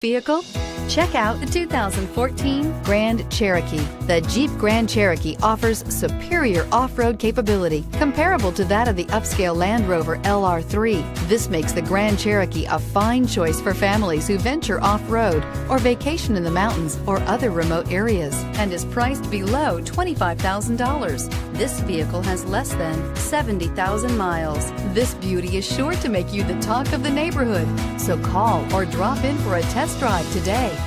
Vehicle? Check out the 2014 Grand Cherokee. The Jeep Grand Cherokee offers superior off-road capability comparable to that of the upscale Land Rover LR3. This makes the Grand Cherokee a fine choice for families who venture off-road or vacation in the mountains or other remote areas, and is priced below $25,000. This vehicle has less than 70,000 miles. This beauty is sure to make you the talk of the neighborhood. So call or drop in for a test drive today.